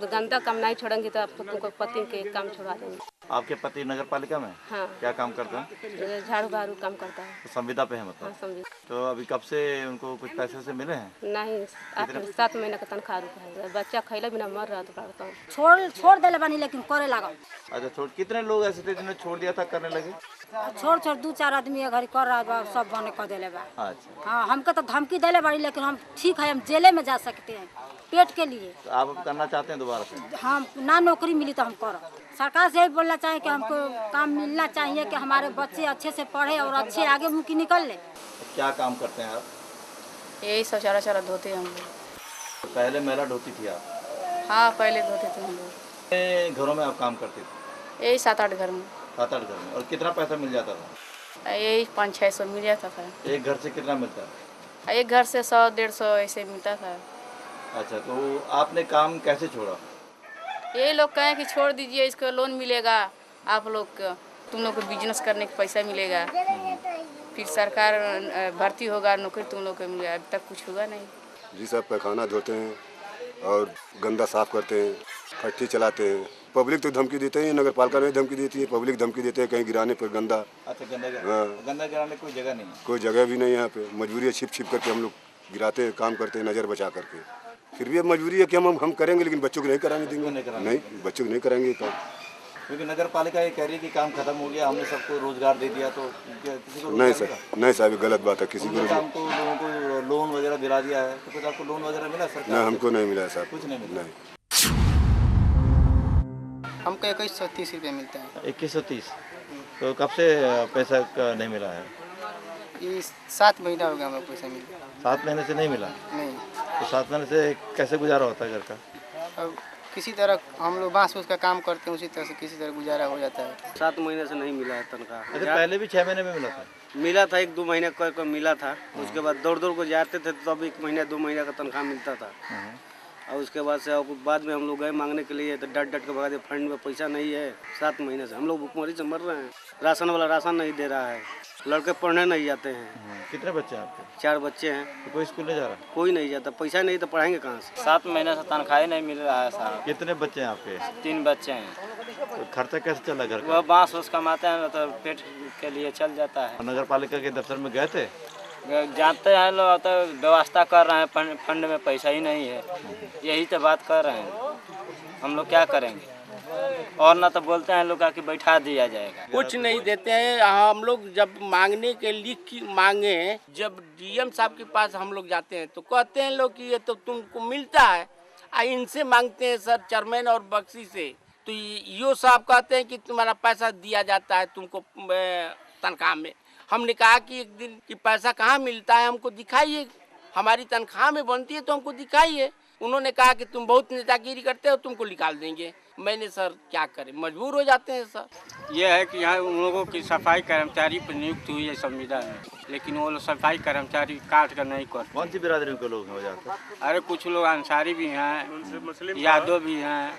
गंदा काम नहीं छोड़ेंगे तो आपको तुमको पति के काम छोड़ा देंगे। आपके पति नगर पालिका में हाँ। क्या काम करते हैं? झाड़ू बहारू काम करता है। तो संविदा पे है मतलब? हाँ, संविदा। तो अभी कब से उनको कुछ पैसे से मिले हैं? नहीं, 7 महीना का तनख्वाह रुपया है। बच्चा खैला बिना मर रहा तो छोड़ देले बानी लेकिन करे लगा। अच्छा, छोड़ कितने लोग ऐसे थे जिन्होंने छोड़ दिया था करने लगे? छोड़ 2-4 आदमी घर कर रहा बा, सब बने कर देले बा। अच्छा। हाँ, हमको तो धमकी देले बाड़ी लेकिन हम ठीक है, हम जेले में जा सकते हैं पेट के लिए। तो आप अब करना चाहते हैं दोबारा से? हम ना नौकरी मिली तो हम करो। सरकार से यही बोलना चाहिए कि हमको काम मिलना चाहिए कि हमारे बच्चे अच्छे से पढ़े और अच्छे आगे मुँह की निकल ले। क्या काम करते हैं आप? यही शौचालय धोते हैं हम लोग। पहले महिला धोती थी आप? हाँ, पहले धोते थे हम लोग। कितने घरों में आप काम करते थे? यही 7-8 घर में। 7-8 घर में। और कितना पैसा मिल जाता था? यही 500-600 मिल जाता था। एक घर से कितना मिलता है? एक घर से 100-150 ऐसे मिलता था। अच्छा, तो आपने काम कैसे छोड़ा? ये लोग कहें कि छोड़ दीजिए, इसको लोन मिलेगा, आप लोग को, तुम लोग को बिजनेस करने का पैसा मिलेगा, फिर सरकार भर्ती होगा, नौकरी तुम लोग को मिलेगा। अभी तक कुछ हुआ नहीं। जी साहब, पैखाना धोते हैं और गंदा साफ करते हैं, फट्टी चलाते हैं। पब्लिक तो धमकी देते हैं, नगर पालिका ने धमकी देती है, पब्लिक धमकी देते हैं कहीं गिराने पर गंदा। अच्छा, गंदा हाँ, गिराने कोई जगह नहीं है? कोई जगह भी नहीं है यहाँ पे। मजबूरी है, छिप करके हम लोग गिराते हैं, काम करते हैं नज़र बचा करके। फिर भी अब मजबूरी है कि हम करेंगे, लेकिन बच्चों को नहीं कराने देंगे। नहीं, बच्चों को नहीं कराएंगे काम, क्योंकि नगर पालिका ये कह रही है कि काम खत्म हो गया, हमने सबको रोजगार दे दिया। तो किसी को नहीं सर, नहीं साहब, ये गलत बात है। किसी को काम को लोगों को लोन वगैरह दिला दिया है, तो कुछ आपको लोन वगैरह मिला सरकार? नहीं, हमको नहीं मिला साहब, कुछ नहीं मिला। हमको 2130 रुपये मिलता है। 2130। तो कब से पैसा नहीं मिला है? ये 7 महीना हो गया हमें पैसा मिला। 7 महीने से नहीं मिला? नहीं। तो 7 महीने से कैसे गुजारा होता है घर का? अब किसी तरह हम लोग बांस उसका काम करते हैं, उसी तरह से किसी तरह गुजारा हो जाता है। 7 महीने से नहीं मिला है तनख्वाह। अच्छा, पहले भी 6 महीने में मिला था? मिला था, 1-2 महीने कर मिला था। उसके बाद दौड़ को जाते थे तब 1 महीना 2 महीना का तनख्वाह मिलता था। और उसके बाद से बाद में हम लोग गए मांगने के लिए, तो डट के भगा दे, फंड में पैसा नहीं है। 7 महीने से हम लोग भुखमरी से मर रहे हैं। राशन वाला राशन नहीं दे रहा है, लड़के पढ़ने नहीं जाते हैं। कितने बच्चे हैं आपके? 4 बच्चे हैं। तो कोई स्कूल नहीं जा रहा? कोई नहीं जाता, पैसा नहीं तो पढ़ाएंगे कहाँ से? 7 महीने से तनख्वाह नहीं मिल रहा है साहब। कितने बच्चे हैं आपके? 3 बच्चे हैं। तो खर्चा कैसे चल रहा है घर का? वह बांस उस कमाते हैं तो पेट के लिए चल जाता है। नगर पालिका के दफ्तर में गए थे? जानते हैं लोग, तो व्यवस्था कर रहे हैं, फंड में पैसा ही नहीं है, यही तो बात कर रहे हैं। हम लोग क्या करेंगे? और ना तो बोलते हैं लोग कि बैठा दिया जाएगा, कुछ नहीं देते हैं। हम लोग जब मांगने के लिख मांगे, जब डीएम साहब के पास हम लोग जाते हैं तो कहते हैं लोग कि ये तो तुमको मिलता है। इनसे मांगते हैं सर, चेयरमैन और बख्शी से, तो यो साहब कहते हैं कि तुम्हारा पैसा दिया जाता है तुमको तनख्वाह में। हमने कहा कि एक दिन कि पैसा कहाँ मिलता है, हमको दिखाइए, हमारी तनख्वाह में बनती है तो हमको दिखाइए। उन्होंने कहा कि तुम बहुत नेतागिरी करते हो, तुमको निकाल देंगे। मैंने सर क्या करें, मजबूर हो जाते हैं सर। ये है कि यहाँ उन लोगों की सफाई कर्मचारी पर नियुक्त हुई है संविदा में, लेकिन वो लोग सफाई कर्मचारी काट कर नहीं करते। कौन सी बिरादरी के लोग हो जाते हैं? अरे कुछ लोग अंसारी भी हैं, यादव भी हैं,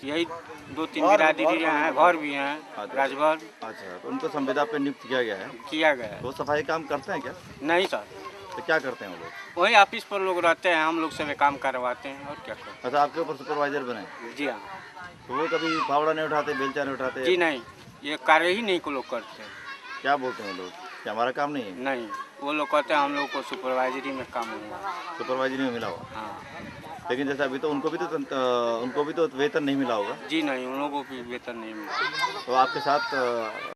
यही 2-3 बिरादरी हैं, भर भी हैं, राजभर। अच्छा, तो उनको संविदा पे नियुक्त किया गया है? किया गया है। वो सफाई काम करते हैं क्या? नहीं सर। तो क्या करते हैं वो लोग? वही ऑफिस पर लोग रहते हैं, हम लोग से काम करवाते हैं और क्या करते हैं। अच्छा, आपके ऊपर सुपरवाइजर बने? जी हाँ। तो वो कभी फावड़ा नहीं उठाते, बेलचा नहीं उठाते? जी नहीं, ये कार्य ही नहीं को लोग करते हैं। क्या बोलते हैं लोग कि हमारा काम नहीं है? नहीं, वो लोग कहते हैं हम लोग को सुपरवाइजरी में काम हुआ। सुपरवाइजरी में मिला हुआ? हाँ। लेकिन जैसे अभी तो उनको भी तो वेतन नहीं मिला होगा? जी नहीं, उन लोगों को भी वेतन नहीं मिला। तो आपके साथ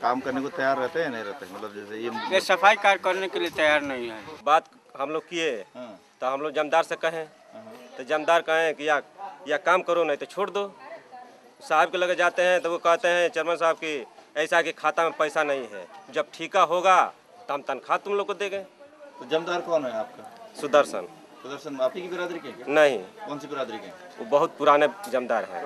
काम करने को तैयार रहते हैं नहीं रहते? मतलब जैसे ये सफाई कार्य करने के लिए तैयार नहीं है। बात हम लोग किए तो हम लोग जमदार से कहें तो जमदार कहें कि या काम करो नहीं तो छोड़ दो। साहब के लगे जाते हैं तो वो कहते हैं चेयरमैन साहब की ऐसा कि खाता में पैसा नहीं है, जब ठीका होगा तो हम तनख्वाह तुम लोग को देंगे। तो जमदार कौन है आपका? सुदर्शन। सुदर्शन आपकी की बिरादरी के? नहीं। कौन सी बिरादरी के? वो बहुत पुराने जमदार हैं।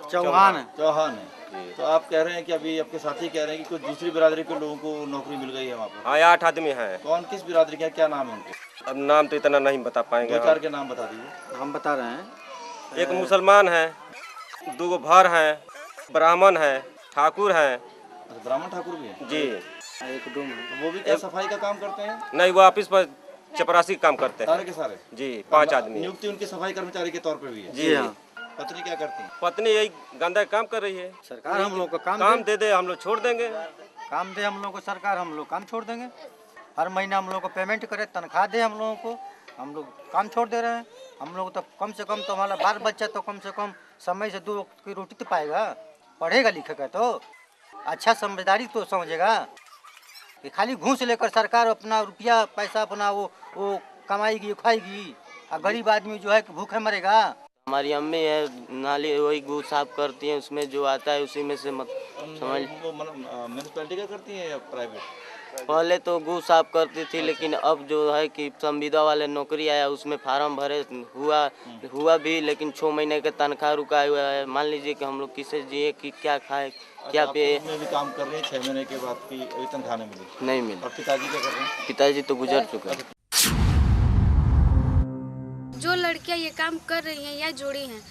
चौहान है। चौहान है। तो आप कह रहे हैं कि अभी आपके साथी कह रहे हैं कि कुछ दूसरी बिरादरी के लोगों को नौकरी मिल गई है वहाँ पर? हाँ, 8 आदमी हैं। कौन किस बिरादरी के हैं, क्या नाम है उनके? अब नाम तो इतना नहीं बता पाएंगे। 2-4 के नाम बता दीजिए। हम बता रहे हैं। एक मुसलमान है, 2 भर हैं, ब्राह्मण है, ठाकुर है। ब्राह्मण ठाकुर भी है? जी। एक डूम है। वो भी क्या सफाई का काम करते हैं? नहीं, वो ऑफिस पर चपरासी का काम करते हैं सारे के सारे जी, 5 आदमी। नियुक्ति उनकी सफाई कर्मचारी के तौर पे भी है जी हाँ। पत्नी क्या करती है? पत्नी यही गंदा काम कर रही है। सरकार हम लोग को काम दे दे, हम लोग छोड़ देंगे। काम दे हम लोग को सरकार, हम लोग काम छोड़ देंगे। हर महीना हम लोग को पेमेंट करे, तनख्वाह दे हम लोगों को, हम लोग काम छोड़ दे रहे हैं। हम लोग तो कम से कम तो हमारा बाल बच्चा तो कम से कम समय से 2 वक्त की रोटी तो पाएगा, पढ़ेगा लिखेगा तो अच्छा समझदारी तो समझेगा कि खाली घूस लेकर सरकार अपना रुपया पैसा अपना वो कमाएगी खाएगी और गरीब आदमी जो है भूखे मरेगा। हमारी अम्मी है, नाली वही गू साफ करती है, उसमें जो आता है उसी में से मत समझ। म्यूनिसिपैलिटी का करती है या प्राइवेट? पहले तो गू साफ करती थी, लेकिन अब जो है कि संविदा वाले नौकरी आया उसमें फार्म भरे हुआ भी, लेकिन 6 महीने का तनख्वाह रुका हुआ है। मान लीजिए कि हम लोग किसे जिए कि क्या खाए क्या पिए। भी काम कर रहे हैं 6 महीने के बाद की अभी तनख्वाह नहीं मिली। और पिताजी क्या कर रहे हैं? पिताजी तो गुजर चुके हैं। जो लड़कियां ये काम कर रही हैं या जोड़ी हैं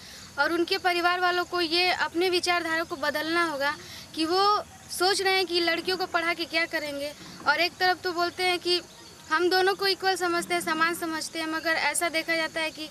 और उनके परिवार वालों को ये अपने विचारधारा को बदलना होगा कि वो सोच रहे हैं कि लड़कियों को पढ़ा के क्या करेंगे, और एक तरफ तो बोलते हैं कि हम दोनों को इक्वल समझते हैं, समान समझते हैं, मगर ऐसा देखा जाता है कि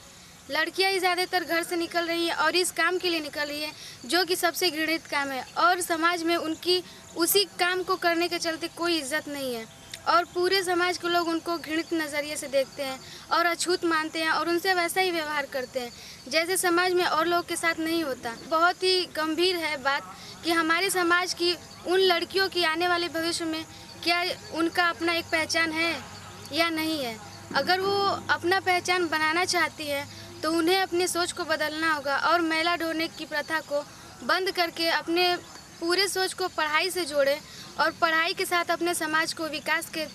लड़कियां ही ज़्यादातर घर से निकल रही हैं और इस काम के लिए निकल रही हैं जो कि सबसे घृणित काम है, और समाज में उनकी उसी काम को करने के चलते कोई इज्जत नहीं है और पूरे समाज के लोग उनको घृणित नज़रिए से देखते हैं और अछूत मानते हैं और उनसे वैसा ही व्यवहार करते हैं जैसे समाज में और लोग के साथ नहीं होता। बहुत ही गंभीर है बात कि हमारे समाज की उन लड़कियों की आने वाले भविष्य में क्या उनका अपना एक पहचान है या नहीं है। अगर वो अपना पहचान बनाना चाहती है तो उन्हें अपनी सोच को बदलना होगा और महिला ढोने की प्रथा को बंद करके अपने पूरे सोच को पढ़ाई से जोड़े और पढ़ाई के साथ अपने समाज को विकास के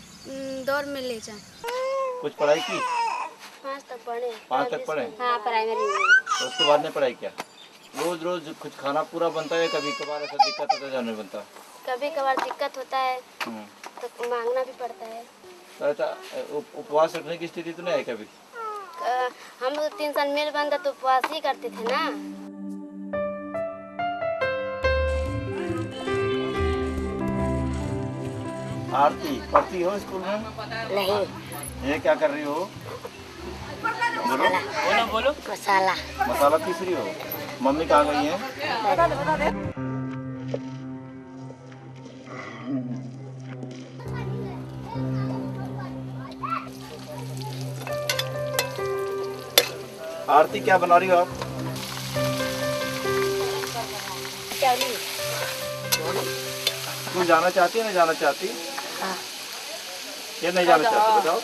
दौर में ले जाएं। कुछ पढ़ाई की? 5 तक पढ़े। 5 तक पढ़े? हाँ, प्राइमरी में। तो उसके बाद में पढ़ाई क्या? रोज रोज कुछ खाना पूरा बनता है, कभी कभार ऐसा दिक्कत होता है नहीं बनता? कभी कभार दिक्कत होता है तो मांगना भी पड़ता है। तो ऐसा उपवास रखने की स्थिति तो नहीं है कभी? हम लोग 3 साल मेल बंदा तो उपवास ही करते थे ना। आरती पढ़ती हो स्कूल में? नहीं। ये क्या कर रही हो? बोलो बोलो बोलो। मसाला मसाला पीस रही हो? मम्मी कहाँ गई है? आरती क्या बना रही हो आप? तुम जाना चाहती है? नहीं जाना चाहती? हाँ। ये नहीं जाना चाहती? बताओ।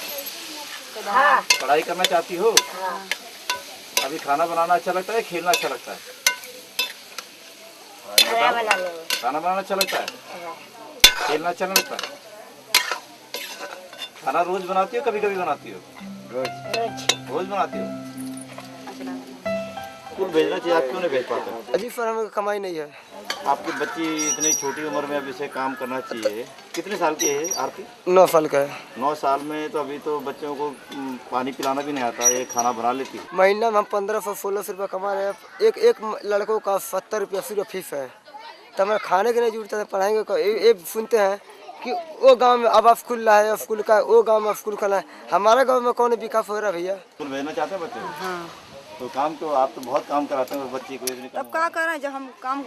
हाँ। पढ़ाई करना चाहती हो? हाँ। अभी खाना बनाना अच्छा लगता है, खेलना अच्छा लगता है? खाना बनाना अच्छा लगता है, खेलना अच्छा लगता है। खाना रोज बनाती हो कभी कभी बनाती हो? रोज बनाती हो? स्कूल भेजना चाहिए, आप क्यों नहीं भेज पाते? अजी सर हमें कमाई नहीं है। आपकी बच्ची इतनी छोटी उम्र में अभी से काम करना चाहिए। कितने साल की है आरती? 9 साल का है। 9 साल में तो अभी तो बच्चों को पानी पिलाना भी नहीं आता, ये खाना बना लेती। महीना में हम 1500-1600 रुपया कमा रहे हैं। एक लड़कों का 70 रुपया सिर्फ फीस है, तो हमें खाने के नहीं जरूरत है, पढ़ाएंगे। ये सुनते हैं कि वो गांव में अब स्कूल रहा है, स्कूल का वो गांव में स्कूल खुला है, हमारे गांव में कौन विकास हो रहा है भैया? स्कूल भेजना चाहते हैं बच्चे? हाँ। तो काम क्यों? आप तो बहुत काम कराते हैं बच्चे को। अब क्या करें, जब हम काम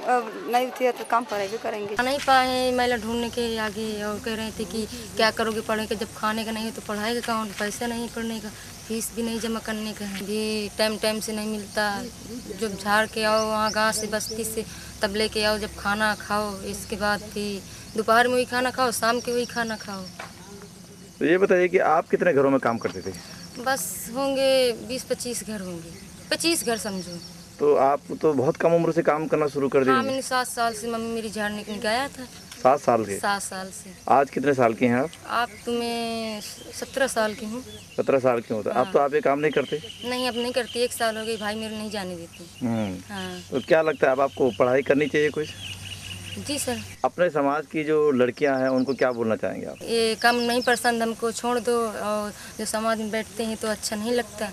नहीं थे तो काम पढ़ाई भी करेंगे। नहीं पाए महिला ढूंढने के आगे और कह रहे थे कि क्या करोगे पढ़ने के, जब खाने का नहीं है तो पढ़ाई का कौन, पैसा नहीं पढ़ने का, फीस भी नहीं जमा करने का है, भी टाइम से नहीं मिलता। जब झाड़ के आओ वहाँ गाँव से बस्ती से तब लेके आओ, जब खाना खाओ इसके बाद फिर दोपहर में वही खाना खाओ, शाम के वही खाना खाओ। तो ये बताइए कि आप कितने घरों में काम करते थे? बस होंगे 20-25 घर होंगे, 25 घर समझो। तो आप तो बहुत कम उम्र से काम करना शुरू कर दिया? हाँ, मैंने 7 साल से मम्मी मेरी झाड़ने के गया था। 7 साल के? 7 साल से। आज कितने साल के हैं आप? आप तो मैं 17 साल की हूँ। 17 साल की हो तो हाँ। अब तो आप ये काम नहीं करते? नहीं, अब नहीं करती, 1 साल हो गई, भाई मेरे नहीं जाने देते। हाँ। तो क्या लगता है अब आपको पढ़ाई करनी चाहिए कुछ? जी सर। अपने समाज की जो लड़कियां हैं उनको क्या बोलना चाहेंगे आप? ये काम नहीं पसंद हमको, छोड़ दो, और जो समाज में बैठते हैं तो अच्छा नहीं लगता।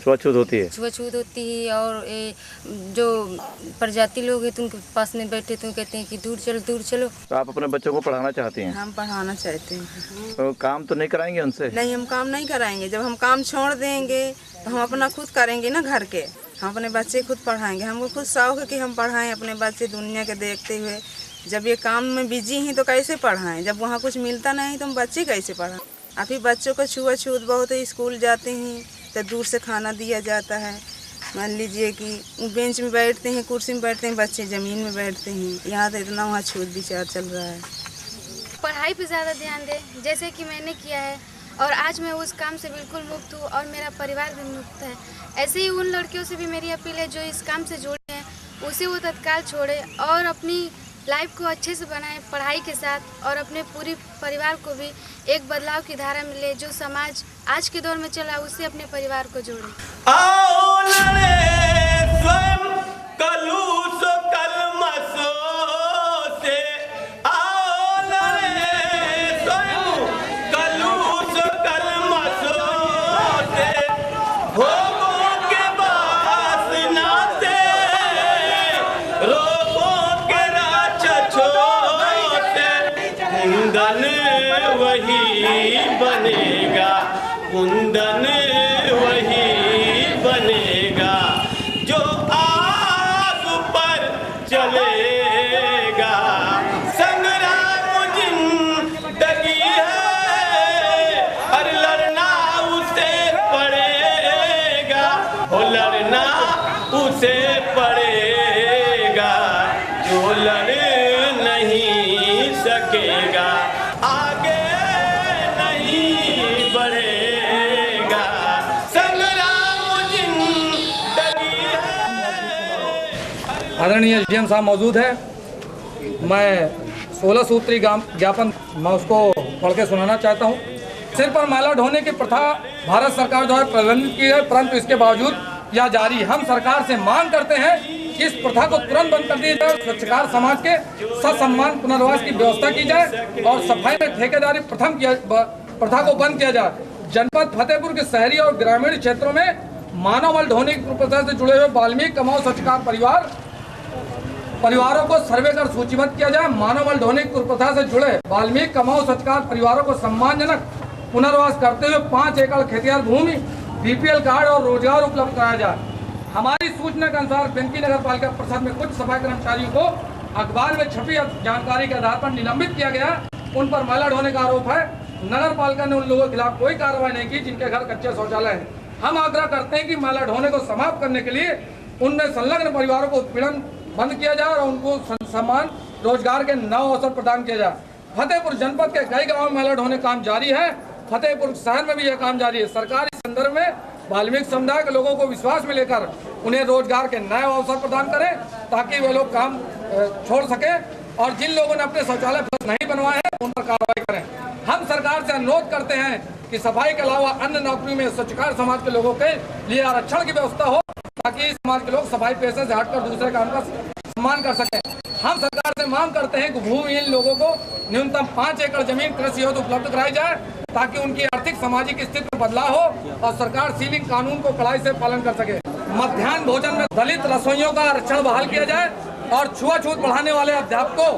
छुआछूत होती है? छुआछूत होती है। और जो प्रजाति लोग हैं तो उनके पास में बैठे तो कहते हैं कि दूर चलो। तो आप अपने बच्चों को पढ़ाना चाहती हैं? हम पढ़ाना चाहते हैं। तो काम तो नहीं कराएंगे उनसे? नहीं, हम काम नहीं कराएंगे। जब हम काम छोड़ देंगे तो हम अपना खुद करेंगे ना घर के। हम अपने बच्चे खुद पढ़ाएंगे। हमको खुद शौक है कि हम पढ़ाएं अपने बच्चे दुनिया के देखते हुए। जब ये काम में बिजी हैं तो कैसे पढ़ाएं? जब वहाँ कुछ मिलता नहीं तो हम बच्चे कैसे पढ़ाएं? अभी बच्चों को छुआछूत बहुत है। स्कूल जाते हैं तो दूर से खाना दिया जाता है। मान लीजिए कि बेंच में बैठते हैं, कुर्सी में बैठते हैं, बच्चे ज़मीन में बैठते हैं। यहाँ तो इतना वहाँ छूत विचार चल रहा है। पढ़ाई पे ज़्यादा ध्यान दें, जैसे कि मैंने किया है और आज मैं उस काम से बिल्कुल मुक्त हूँ और मेरा परिवार भी मुक्त है। ऐसे ही उन लड़कियों से भी मेरी अपील है जो इस काम से जुड़े हैं, उसे वो तत्काल छोड़े और अपनी लाइफ को अच्छे से बनाएं पढ़ाई के साथ और अपने पूरी परिवार को भी एक बदलाव की धारा मिले। जो समाज आज के दौर में चला उससे अपने परिवार को जोड़ें। आओ लड़े स्वयं कलुष कलमसों से, आओ लड़े स्वयं कलुष कलमसों से, भोगों के वासना से, रोगों के राक्षसों से, कुंदन वही बनेगा, कुंदन वही बनेगा जो आग पर चलेगा। संग्राम जिंदगी है, हर लड़ना उसे पड़ेगा, हो लड़ना उसे पड़ेगा, जो लड़ नहीं सकेगा आगे नहीं बढ़ेगा। संग्राम जिंदगी आदरणीय एसडीएम साहब मौजूद है। मैं 16 सूत्री ज्ञापन मैं उसको पढ़ के सुनाना चाहता हूँ। सिर पर माला ढोने की प्रथा भारत सरकार द्वारा प्रबंधित की है, परंतु इसके बावजूद यह जारी। हम सरकार से मांग करते हैं कि इस प्रथा को तुरंत बंद कर दिया जाए, स्वच्छकार समाज के ससम्मान पुनर्वास की व्यवस्था की जाए और सफाई में ठेकेदारी प्रथा को बंद किया जाए। जनपद फतेहपुर के शहरी और ग्रामीण क्षेत्रों में मानव बल ढोने की प्रथा से जुड़े हुए वाल्मीकि कमाओ स्वच्छकार परिवारों को सर्वे कर सूचीबद्ध किया जाए। मानव बल ढोने की प्रथा से जुड़े वाल्मीकि कमाओ स्वच्छकार परिवारों को सम्मानजनक पुनर्वास करते हुए 5 एकड़ खेतियार भूमि, बीपीएल कार्ड और रोजगार उपलब्ध कराया जाए। हमारी सूचना के अनुसार बेंकी नगर पालिका परिषद में कुछ सफाई कर्मचारियों को अखबार में छपी जानकारी के आधार पर निलंबित किया गया। उन पर मैला ढोने का आरोप है। नगर पालिका ने उन लोगों के खिलाफ कोई कार्रवाई नहीं की जिनके घर कच्चे शौचालय हैं। हम आग्रह करते हैं कि मैला ढोने को समाप्त करने के लिए उनमें संलग्न परिवारों को उत्पीड़न बंद किया जाए और उनको सम्मान रोजगार के नव अवसर प्रदान किया जाए। फतेहपुर जनपद के कई गाँव में मैला ढोने काम जारी है। फतेहपुर शहर में भी यह काम जारी है। सरकार इस संदर्भ में वाल्मीकि समुदाय के लोगों को विश्वास में लेकर उन्हें रोजगार के नए अवसर प्रदान करें ताकि वे लोग काम छोड़ सके और जिन लोगों ने अपने शौचालय नहीं बनवाए हैं उन पर कार्रवाई करें। हम सरकार से अनुरोध करते हैं कि सफाई के अलावा अन्य नौकरी में स्वच्छकार समाज के लोगों के लिए आरक्षण की व्यवस्था हो ताकि समाज के लोग सफाई पेशे से हटकर दूसरे काम का सम्मान कर सकें। हम सरकार से मांग करते हैं कि भूमिहीन लोगों को न्यूनतम 5 एकड़ जमीन कृषि हेतु उपलब्ध कराई जाए ताकि उनकी आर्थिक सामाजिक स्थिति में बदलाव हो और सरकार सीलिंग कानून को कड़ाई से पालन कर सके। मध्याह्न भोजन में दलित रसोइयों का आरक्षण बहाल किया जाए और छुआछूत बढ़ाने वाले अध्यापकों,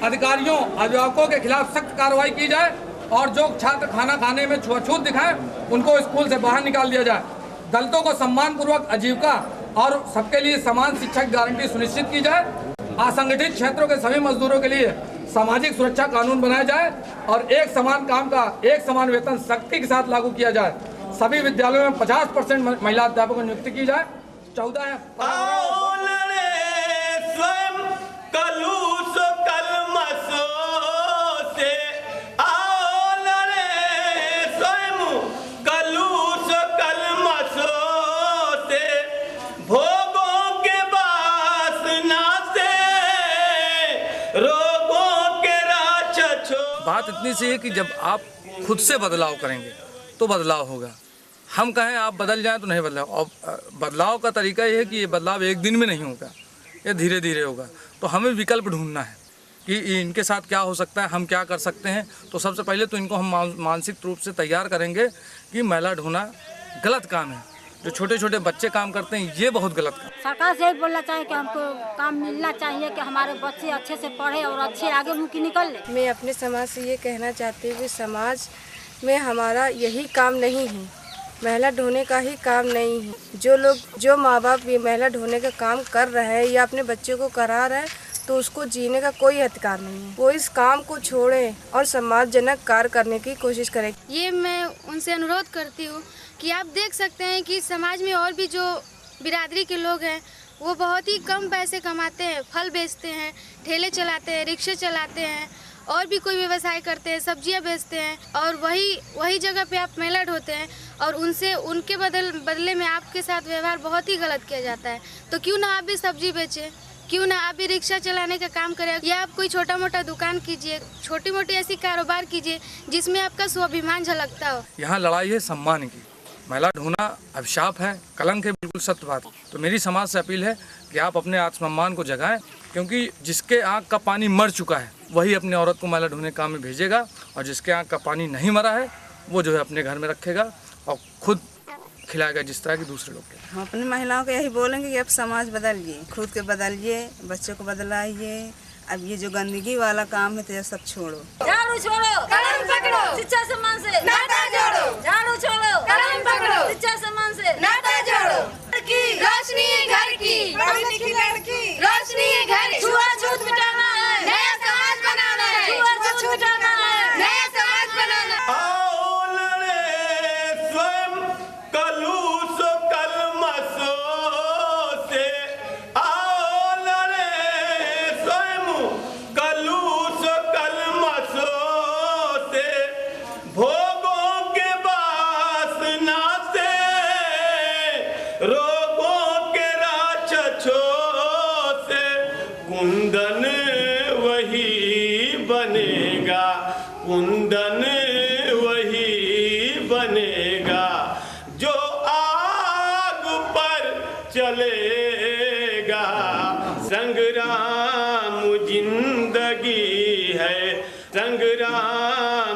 अधिकारियों, अभिभावकों के खिलाफ सख्त कार्रवाई की जाए और जो छात्र खाना खाने में छुआछूत दिखाएं उनको स्कूल से बाहर निकाल दिया जाए। दलितों को सम्मानपूर्वक आजीविका और सबके लिए समान शिक्षा की गारंटी सुनिश्चित की जाए। असंगठित क्षेत्रों के सभी मजदूरों के लिए सामाजिक सुरक्षा कानून बनाया जाए और एक समान काम का एक समान वेतन सख्ती के साथ लागू किया जाए। सभी विद्यालयों में 50% महिला अध्यापकों की नियुक्ति की जाए। 14 बात इतनी सी है कि जब आप खुद से बदलाव करेंगे तो बदलाव होगा। हम कहें आप बदल जाएं तो नहीं बदलाव। और बदलाव का तरीका ये है कि ये बदलाव एक दिन में नहीं होगा, ये धीरे धीरे होगा। तो हमें विकल्प ढूंढना है कि इनके साथ क्या हो सकता है, हम क्या कर सकते हैं। तो सबसे पहले तो इनको हम मानसिक रूप से तैयार करेंगे कि मैला ढोना गलत काम है। जो छोटे छोटे बच्चे काम करते हैं, ये बहुत गलत काम। सरकार से यही बोलना चाहिए कि हमको काम मिलना चाहिए कि हमारे बच्चे अच्छे से पढ़े और अच्छे आगे मुँह की निकल ले। मैं अपने समाज से ये कहना चाहती हूँ कि समाज में हमारा यही काम नहीं है, महिला ढोने का ही काम नहीं है। जो माँ बाप ये महिला ढोने का काम कर रहे हैं या अपने बच्चों को करा रहे हैं, तो उसको जीने का कोई अधिकार नहीं है। वो इस काम को छोड़े और सम्मानजनक कार्य करने की कोशिश करे। ये मैं उनसे अनुरोध करती हूँ कि आप देख सकते हैं कि समाज में और भी जो बिरादरी के लोग हैं वो बहुत ही कम पैसे कमाते हैं, फल बेचते हैं, ठेले चलाते हैं, रिक्शे चलाते हैं और भी कोई व्यवसाय करते हैं, सब्जियां बेचते हैं, और वही जगह पे आप महिला ढोते हैं और उनके बदले में आपके साथ व्यवहार बहुत ही गलत किया जाता है। तो क्यों ना आप भी सब्जी बेचें, क्यों ना आप भी रिक्शा चलाने का काम करें, या आप कोई छोटा मोटा दुकान कीजिए, छोटी मोटी ऐसी कारोबार कीजिए जिसमें आपका स्वाभिमान झलकता हो। यहाँ लड़ाई है सम्मान की। महिला ढोना अभिशाप है, कलंक है, बिल्कुल सत्य बात। तो मेरी समाज से अपील है कि आप अपने आत्मसम्मान को जगाएं, क्योंकि जिसके आँख का पानी मर चुका है वही अपनी औरत को महिला ढोने काम में भेजेगा, और जिसके आँख का पानी नहीं मरा है वो जो है अपने घर में रखेगा और खुद खिलाएगा जिस तरह की दूसरे लोग। हम अपनी महिलाओं को यही बोलेंगे कि अब समाज बदलिए, खुद के बदलिए, बच्चों को बदलाइए। अब ये जो गंदगी वाला काम है तो ये सब छोड़ो। झाड़ू छोड़ो, कलम पकड़ो, शिक्षा सम्मान से नाता जोड़ो। झाड़ू छोड़ो, कलम पकड़ो, शिक्षा सम्मान से नाता जोड़ो। लड़की रोशनी है घर की, पढ़ी लिखी लड़की रोशनी है घर की। छुआछूत मिटाना है, नया समाज बनाना है। छुआछूत मिटाना है, नया समाज बनाना है। कुंदन वही बनेगा, कुंदन वही बनेगा जो आग पर चलेगा। संग्राम जिंदगी है, संग्राम